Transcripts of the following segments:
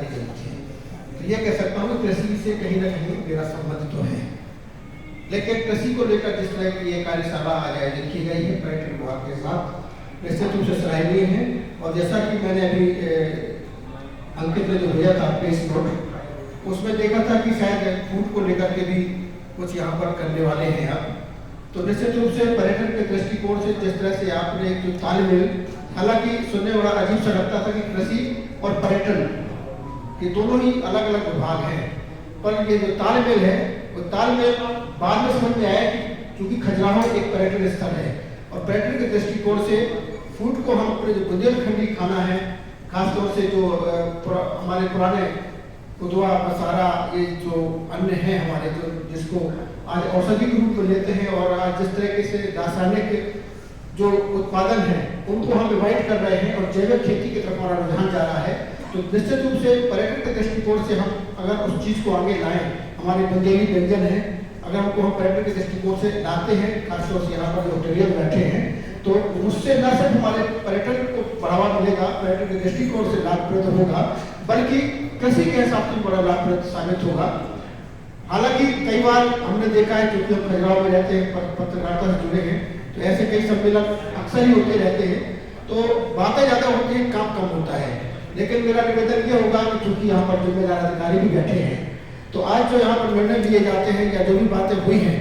जानकारी देनी चाहिए। तो ये कह सकता हूँ कृषि से कहीं ना कहीं मेरा संबंध तो है, लेकिन कृषि को लेकर जिस तरह की ये कार्यशाला आयोजित की गई है पर्यटन विभाग के साथ निश्चित रूप से सराहनीय है। और जैसा कि मैंने अभी अंकित ने जो भेजा था प्रेस नोट, उसमें देखा था कि शायद फूड को लेकर के भी कुछ यहाँ पर करने वाले हैं आप। तो निश्चित रूप से पर्यटन के दृष्टिकोण से जिस तरह से आपने जो तालमेल, हालांकि सुनने बड़ा अजीब सा लगता था कि कृषि और पर्यटन ये दोनों ही अलग अलग विभाग हैं, पर ये जो तालमेल है वो तालमेल बाद में समझ में आया कि चूंकि खजुराहो एक पर्यटन स्थल है और पर्यटन के दृष्टिकोण से फूड को हम अपने जो बुंदेलखंडी खाना है, खासतौर से जो हमारे पुराने उदवा मसारा ये जो अन्न है हमारे, जो जिसको आज औषधि के रूप में लेते हैं और आज जिस तरीके से रासायनिक जो उत्पादन है उनको हम अवॉइड कर रहे हैं और जैविक खेती की तरफ हमारा रुझान जा रहा है। तो निश्चित रूप से पर्यटन के दृष्टिकोण से हम अगर उस चीज़ को आगे लाएं, हमारे बुंदेली व्यंजन है, अगर हमको हम पर्यटन के दृष्टिकोण से लाते हैं, खासतौर से यहाँ पर जो होटेलियर बैठे हैं, तो उससे न सिर्फ हमारे पर्यटन को बढ़ावा मिलेगा, पर्यटन के दृष्टिकोण से लाभप्रद होगा, बल्कि कृषि के हिसाब से बड़ा लाभप्रद साबित होगा। हालांकि कई बार हमने देखा है, क्योंकि हम खजुराहो में रहते हैं, पत्रकारिता से जुड़े हैं, तो ऐसे कई सम्मेलन अक्सर ही होते रहते हैं, तो बातें ज़्यादा होती हैं, काम कम होता है। लेकिन मेरा निवेदन ये होगा कि चूंकि यहाँ पर जिम्मेदार अधिकारी भी बैठे हैं, तो आज जो यहाँ पर निर्णय लिए जाते हैं या जो भी बातें हुई हैं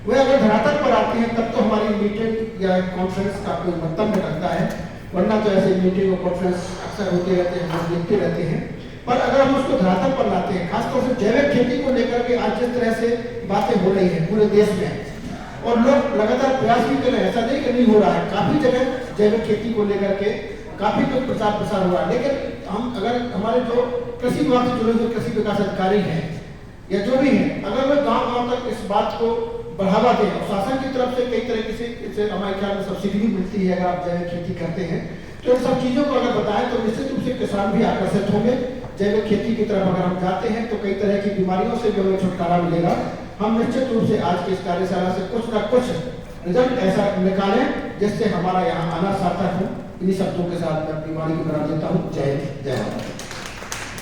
वे अगर धरातल पर आती हैं तब तो हमारी मीटिंग या कॉन्फ्रेंस का कोई मतलब रखता है, वरना तो ऐसे मीटिंग और कॉन्फ्रेंस अक्सर होते रहते हैं, हम देखते रहते हैं। पर अगर हम उसको धरातल पर लाते हैं, खासतौर से जैविक खेती को लेकर के आज जिस तरह से बातें हो रही है पूरे देश में, और लोग लगातार प्रयास भी कर रहे हैं, ऐसा नहीं कि नहीं हो रहा है, काफी जगह जैविक खेती को लेकर के काफी कुछ प्रचार प्रसार हुआ है। लेकिन हम अगर हमारे जो कृषि विभाग से जुड़े हुए कृषि विकास अधिकारी हैं या जो भी हैं, अगर वे गाँव गाँव तक इस बात को बढ़ावा दें और शासन की तरफ से कई तरीके से इससे हमारे ख्याल में सब्सिडी भी मिलती है अगर आप जैविक खेती करते हैं, तो इन सब चीज़ों को अगर बताएं तो निश्चित रूप से किसान भी आकर्षित होंगे। जैविक खेती की तरफ अगर हम जाते हैं तो कई तरह की बीमारियों से भी हमें छुटकारा मिलेगा। हम निश्चित रूप से आज की इस कार्यशाला से कुछ ना कुछ रिजल्ट ऐसा निकालें जिससे हमारा यहाँ आना सार्थक हो। इन्हीं शब्दों के साथ मैं अपनी वाणी को बना देता हूँ। जय हिंद, जय भारत।